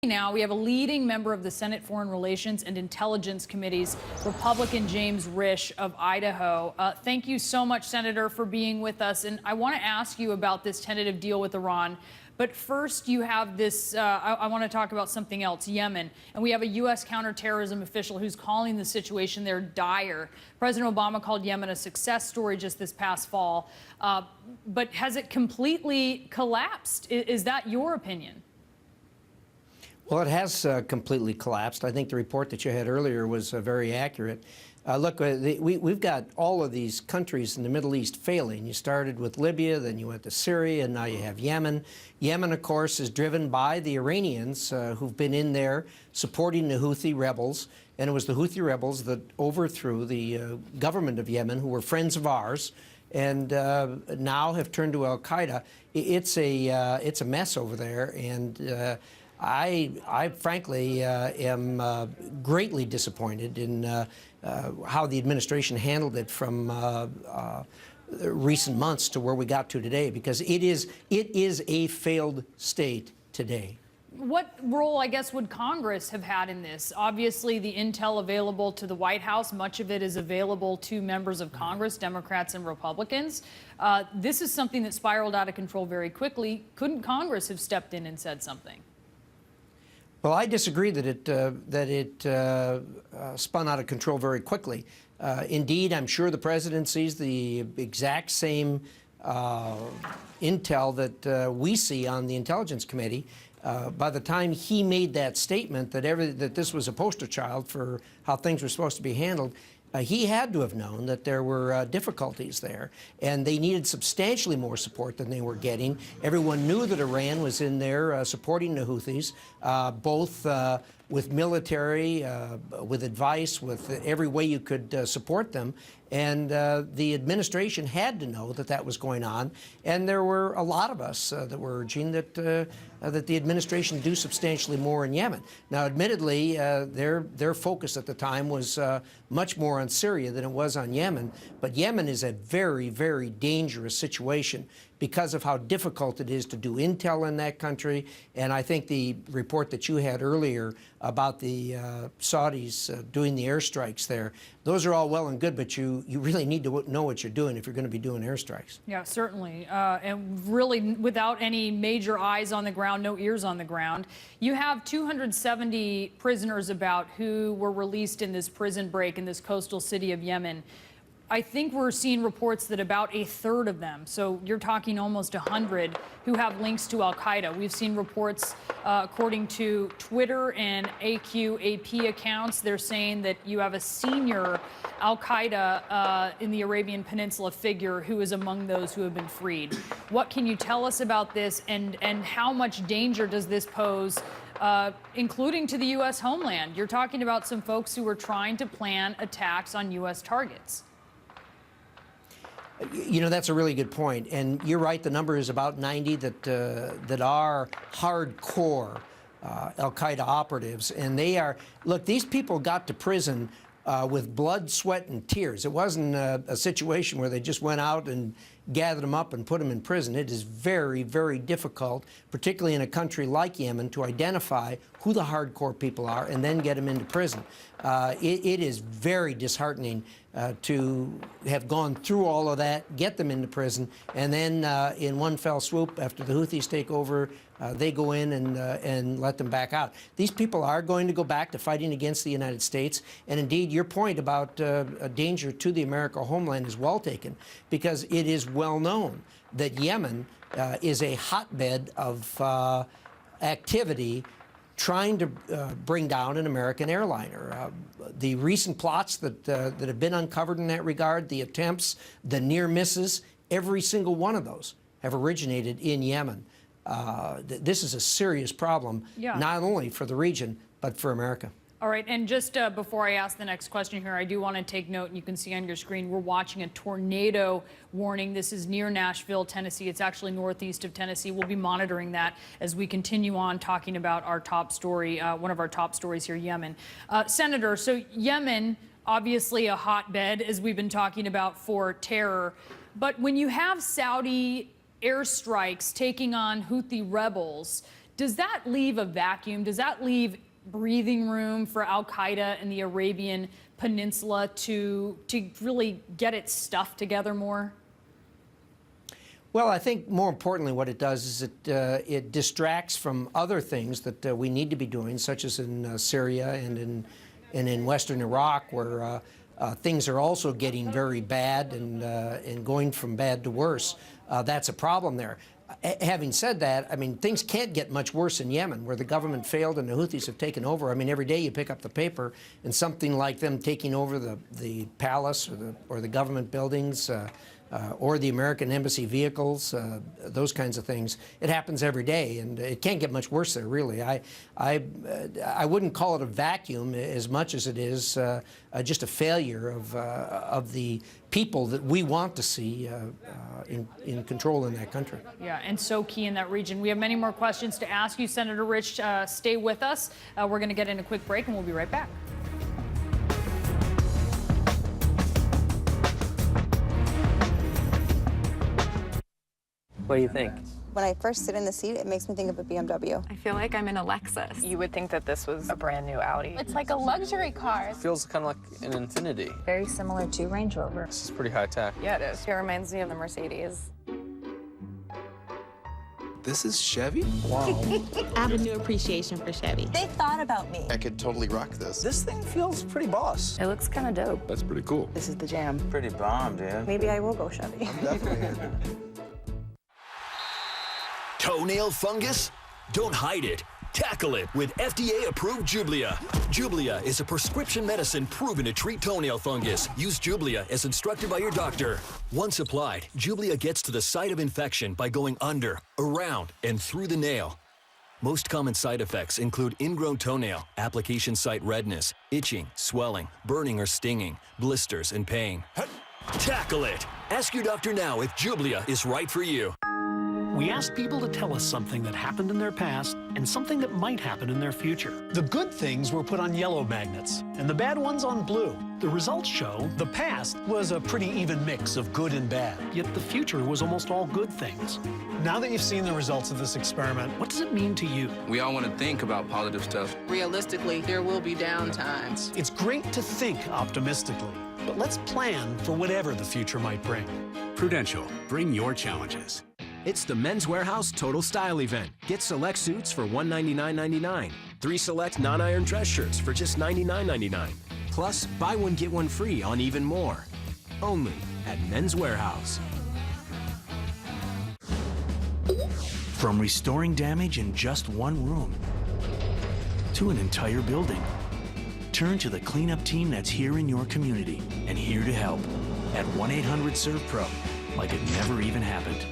Now we have a leading member of the Senate Foreign Relations and Intelligence Committees, Republican James Risch of Idaho. Thank you so much, Senator, for being with us. And I want to ask you about this tentative deal with Iran. But first, you have this, I want to talk about something else, Yemen. And we have a U.S. counterterrorism official who's calling the situation there dire. President Obama called Yemen a success story just this past fall. But has it completely collapsed? Is that your opinion? Well, it has completely collapsed. I think the report that you had earlier was very accurate. Look, we've got all of these countries in the Middle East failing. You started with Libya, then you went to Syria, and now you have Yemen. Yemen, of course, is driven by the Iranians who've been in there supporting the Houthi rebels. And it was the Houthi rebels that overthrew the government of Yemen, who were friends of ours, and now have turned to al-Qaeda. It's a mess over there, and I frankly am greatly disappointed in how the administration handled it from recent months to where we got to today, because it is a failed state today. What role, I guess, would Congress have had in this? Obviously, the intel available to the White House, much of it is available to members of Congress, Democrats and Republicans. This is something that spiraled out of control very quickly. Couldn't Congress have stepped in and said something? Well, I disagree that it spun out of control very quickly. Indeed, I'm sure the president sees the exact same intel that we see on the Intelligence Committee. By the time he made that statement that this was a poster child for how things were supposed to be handled, he had to have known that there were difficulties there, and they needed substantially more support than they were getting. Everyone knew that Iran was in there supporting the Houthis, both with military, with advice, with every way you could support them. And the administration had to know that that was going on. And there were a lot of us that were urging that the administration do substantially more in Yemen. Now, admittedly, their focus at the time was much more on Syria than it was on Yemen. But Yemen is a very, very dangerous situation because of how difficult it is to do intel in that country. And I think the report that you had earlier about the Saudis doing the airstrikes there, those are all well and good, but you really need to know what you're doing if you're going to be doing airstrikes. Yeah, certainly. And really, without any major eyes on the ground, no ears on the ground. You have 270 prisoners about who were released in this prison break in this coastal city of Yemen. I think we're seeing reports that about a third of them, so you're talking almost 100, who have links to al-Qaeda. We've seen reports, according to Twitter and AP accounts, they're saying that you have a senior al-Qaeda in the Arabian Peninsula figure who is among those who have been freed. What can you tell us about this, and how much danger does this pose, including to the U.S. homeland? You're talking about some folks who are trying to plan attacks on U.S. targets. You know, that's a really good point, and you're right. The number is about 90 that are hardcore al-Qaeda operatives, and they are. Look, these people got to prison with blood, sweat, and tears. It wasn't a situation where they just went out and gathered them up and put them in prison. It is very, very difficult, particularly in a country like Yemen, to identify who the hardcore people are and then get them into prison. It is very disheartening to have gone through all of that, get them into prison, and then in one fell swoop, after the Houthis take over, they go in and let them back out. These people are going to go back to fighting against the United States. And indeed, your point about a danger to the American homeland is well taken, because it is well known that Yemen is a hotbed of activity trying to bring down an American airliner. The recent plots that have been uncovered in that regard, the attempts, the near misses, every single one of those have originated in Yemen. This is a serious problem, not only for the region, but for America. All right, and just before I ask the next question here, I do want to take note, and you can see on your screen, we're watching a tornado warning. This is near Nashville, Tennessee. It's actually northeast of Tennessee. We'll be monitoring that as we continue on talking about our top story, one of our top stories here, Yemen. Senator, so Yemen, obviously a hotbed, as we've been talking about, for terror. But when you have Saudi airstrikes taking on Houthi rebels, Does that leave a vacuum? Does that leave breathing room for Al-Qaeda and the Arabian Peninsula to really get its stuff together more? Well, I think more importantly what it does is it distracts from other things that we need to be doing, such as in Syria and in Western Iraq, where things are also getting very bad and going from bad to worse. That's a problem there. Having said that, I mean, things can't get much worse in Yemen, where the government failed and the Houthis have taken over. I mean, every day you pick up the paper and something like them taking over the palace or the government buildings, or the American embassy vehicles, those kinds of things. It happens every day, and it can't get much worse there, really. I wouldn't call it a vacuum as much as it is just a failure of the people that we want to see in control in that country. Yeah, and so key in that region. We have many more questions to ask you, Senator Risch. Stay with us. We're going to get in a quick break, and we'll be right back. What do you think? When I first sit in the seat, it makes me think of a BMW. I feel like I'm in a Lexus. You would think that this was a brand new Audi. It's like a luxury car. It feels kind of like an Infiniti. Very similar to Range Rover. This is pretty high tech. Yeah, it is. It reminds me of the Mercedes. This is Chevy? Wow. I have a new appreciation for Chevy. They thought about me. I could totally rock this. This thing feels pretty boss. It looks kind of dope. That's pretty cool. This is the jam. Pretty bomb, dude. Maybe I will go Chevy. Definitely. Toenail fungus? Don't hide it. Tackle it with FDA-approved Jublia. Jublia is a prescription medicine proven to treat toenail fungus. Use Jublia as instructed by your doctor. Once applied, Jublia gets to the site of infection by going under, around, and through the nail. Most common side effects include ingrown toenail, application site redness, itching, swelling, burning or stinging, blisters, and pain. Tackle it. Ask your doctor now if Jublia is right for you. We ask people to tell us something that happened in their past and something that might happen in their future. The good things were put on yellow magnets and the bad ones on blue. The results show the past was a pretty even mix of good and bad, yet the future was almost all good things. Now that you've seen the results of this experiment, what does it mean to you? We all want to think about positive stuff. Realistically, there will be down times. It's great to think optimistically, but let's plan for whatever the future might bring. Prudential, bring your challenges. It's the Men's Warehouse Total Style event. Get select suits for $199.99. 3 select non-iron dress shirts for just $99.99. Plus, buy one, get one free on even more. Only at Men's Warehouse. From restoring damage in just one room to an entire building, turn to the cleanup team that's here in your community and here to help at 1-800-SERVE-PRO, like it never even happened.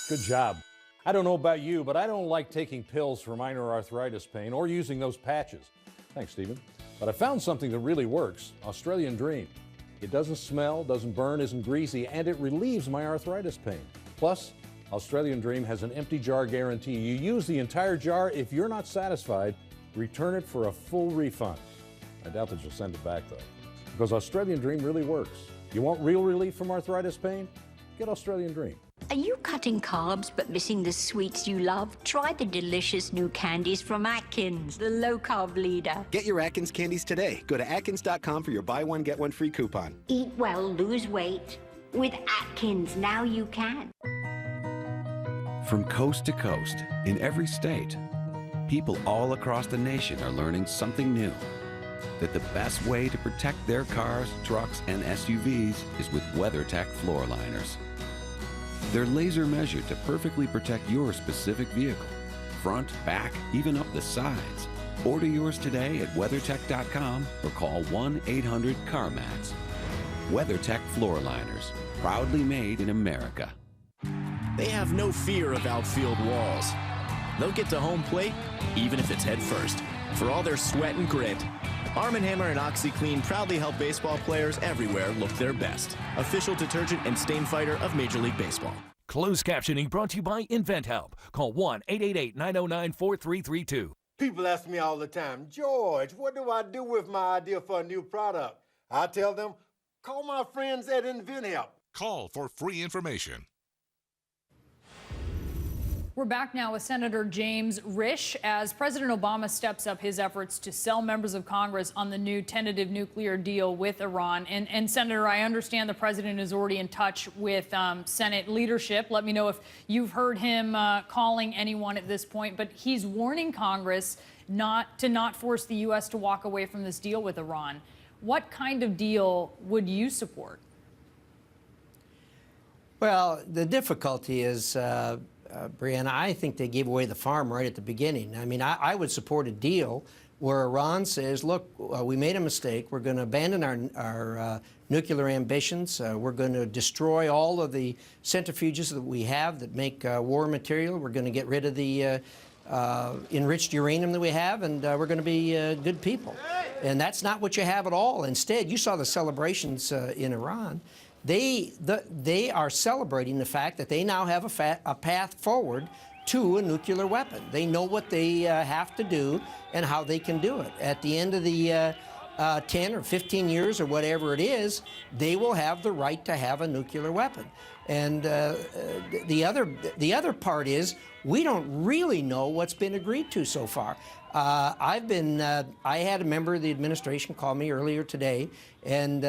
Good job. I don't know about you, but I don't like taking pills for minor arthritis pain or using those patches. Thanks, Stephen. But I found something that really works, Australian Dream. It doesn't smell, doesn't burn, isn't greasy, and it relieves my arthritis pain. Plus, Australian Dream has an empty jar guarantee. You use the entire jar. If you're not satisfied, return it for a full refund. I doubt that you'll send it back, though, because Australian Dream really works. You want real relief from arthritis pain? Get Australian Dream. Are you cutting carbs but missing the sweets you love? Try the delicious new candies from Atkins, the low-carb leader. Get your Atkins candies today. Go to Atkins.com for your buy one, get one free coupon. Eat well, lose weight. With Atkins, now you can. From coast to coast, in every state, people all across the nation are learning something new. That the best way to protect their cars, trucks, and SUVs is with WeatherTech floor liners. They're laser measured to perfectly protect your specific vehicle. Front, back, even up the sides. Order yours today at WeatherTech.com or call 1-800-CarMax. WeatherTech floor liners, proudly made in America. They have no fear of outfield walls. they'll get to home plate, even if it's head first. For all their sweat and grit, Arm & Hammer and OxyClean proudly help baseball players everywhere look their best. Official detergent and stain fighter of Major League Baseball. Closed captioning brought to you by InventHelp. Call 1-888-909-4332. People ask me all the time, George, what do I do with my idea for a new product? I tell them, call my friends at InventHelp. Call for free information. We're back now with Senator James Risch as President Obama steps up his efforts to sell members of Congress on the new tentative nuclear deal with Iran. And Senator, I understand the president is already in touch with Senate leadership. Let me know if you've heard him calling anyone at this point. But he's warning Congress not to force the U.S. to walk away from this deal with Iran. What kind of deal would you support? Well, the difficulty is, Brianna, I think they gave away the farm right at the beginning. I mean, I would support a deal where Iran says, look, we made a mistake. We're going to abandon our nuclear ambitions. We're going to destroy all of the centrifuges that we have that make war material. We're going to get rid of the enriched uranium that we have, and we're going to be good people. And that's not what you have at all. Instead, you saw the celebrations in Iran. They are celebrating the fact that they now have a path forward to a nuclear weapon. They know what they have to do and how they can do it. At the end of the 10 or 15 years or whatever it is, they will have the right to have a nuclear weapon. And the other part is we don't really know what's been agreed to so far. I had a member of the administration call me earlier today, and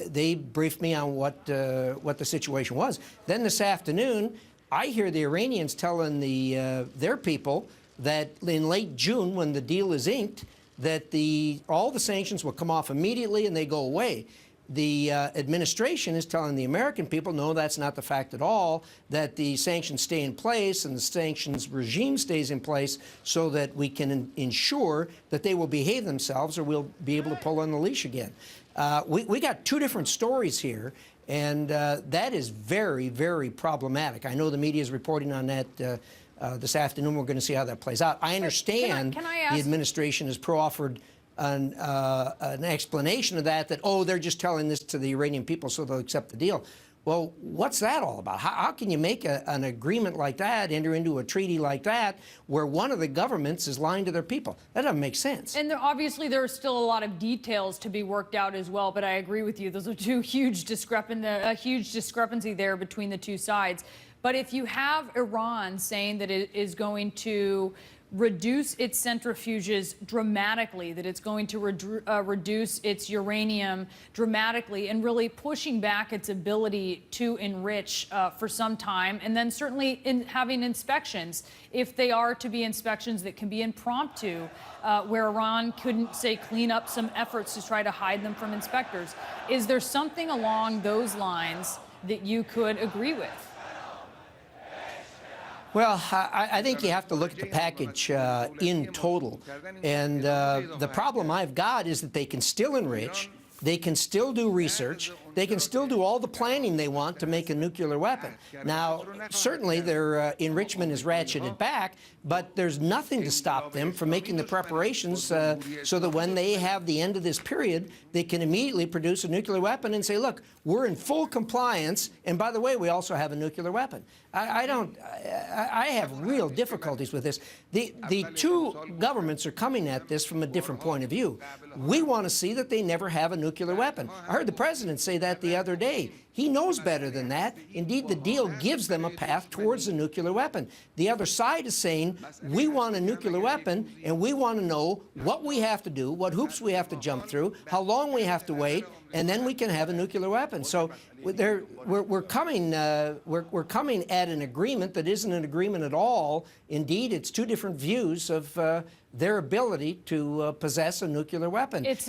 they briefed me on what the situation was. Then this afternoon, I hear the Iranians telling their people that in late June, when the deal is inked, that all the sanctions will come off immediately and they go away. The administration is telling the American people, no, that's not the fact at all, that the sanctions stay in place and the sanctions regime stays in place so that we can ensure that they will behave themselves or we'll be able to pull on the leash again. We got two different stories here, and that is very, very problematic. I know the media is reporting on that this afternoon. We're going to see how that plays out. I understand the administration has proffered an explanation of that, oh, they're just telling this to the Iranian people so they'll accept the deal. Well, what's that all about? How can you make an agreement like that, enter into a treaty like that, where one of the governments is lying to their people? That doesn't make sense. And obviously there are still a lot of details to be worked out as well, but I agree with you. Those are a huge discrepancy there between the two sides. But if you have Iran saying that it is going to reduce its centrifuges dramatically, that it's going to reduce its uranium dramatically, and really pushing back its ability to enrich for some time, and then certainly in having inspections, if they are to be inspections that can be impromptu, where Iran couldn't, say, clean up some efforts to try to hide them from inspectors. Is there something along those lines that you could agree with? Well, I think you have to look at the package in total. And the problem I've got is that they can still enrich, they can still do research, they can still do all the planning they want to make a nuclear weapon. Now, certainly their enrichment is ratcheted back, but there's nothing to stop them from making the preparations so that when they have the end of this period, they can immediately produce a nuclear weapon and say, look, we're in full compliance, and by the way, we also have a nuclear weapon. I have real difficulties with this. The two governments are coming at this from a different point of view. We want to see that they never have a nuclear weapon. I heard the president say that the other day. He knows better than that. Indeed, the deal gives them a path towards a nuclear weapon. The other side is saying, we want a nuclear weapon, and we want to know what we have to do, what hoops we have to jump through, how long we have to wait, and then we can have a nuclear weapon. So we're coming at an agreement that isn't an agreement at all. Indeed, it's two different views of their ability to possess a nuclear weapon. It is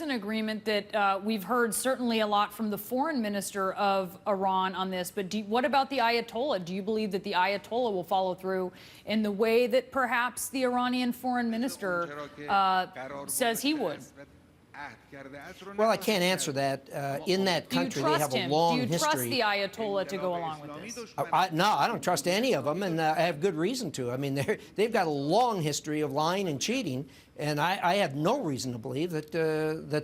an agreement that we've heard certainly a lot from the foreign minister of Iran on this. But what about the Ayatollah? Do you believe that the Ayatollah will follow through in the way that perhaps the Iranian foreign minister says he would? Well, I can't answer that. In that country, they have a long history. Do you trust the Ayatollah to go along with this? No, I don't trust any of them, and I have good reason to. I mean, they've got a long history of lying and cheating, and I have no reason to believe that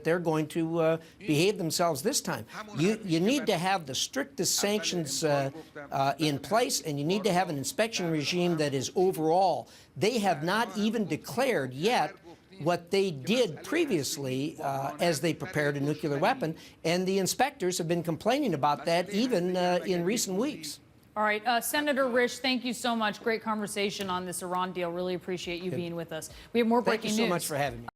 they're going to behave themselves this time. You need to have the strictest sanctions in place, and you need to have an inspection regime that is overall. They have not even declared yet what they did previously as they prepared a nuclear weapon, and the inspectors have been complaining about that even in recent weeks. All right, Senator Risch, thank you so much. Great conversation on this Iran deal. Really appreciate you being with us. We have more breaking news. Thank you so much for having me.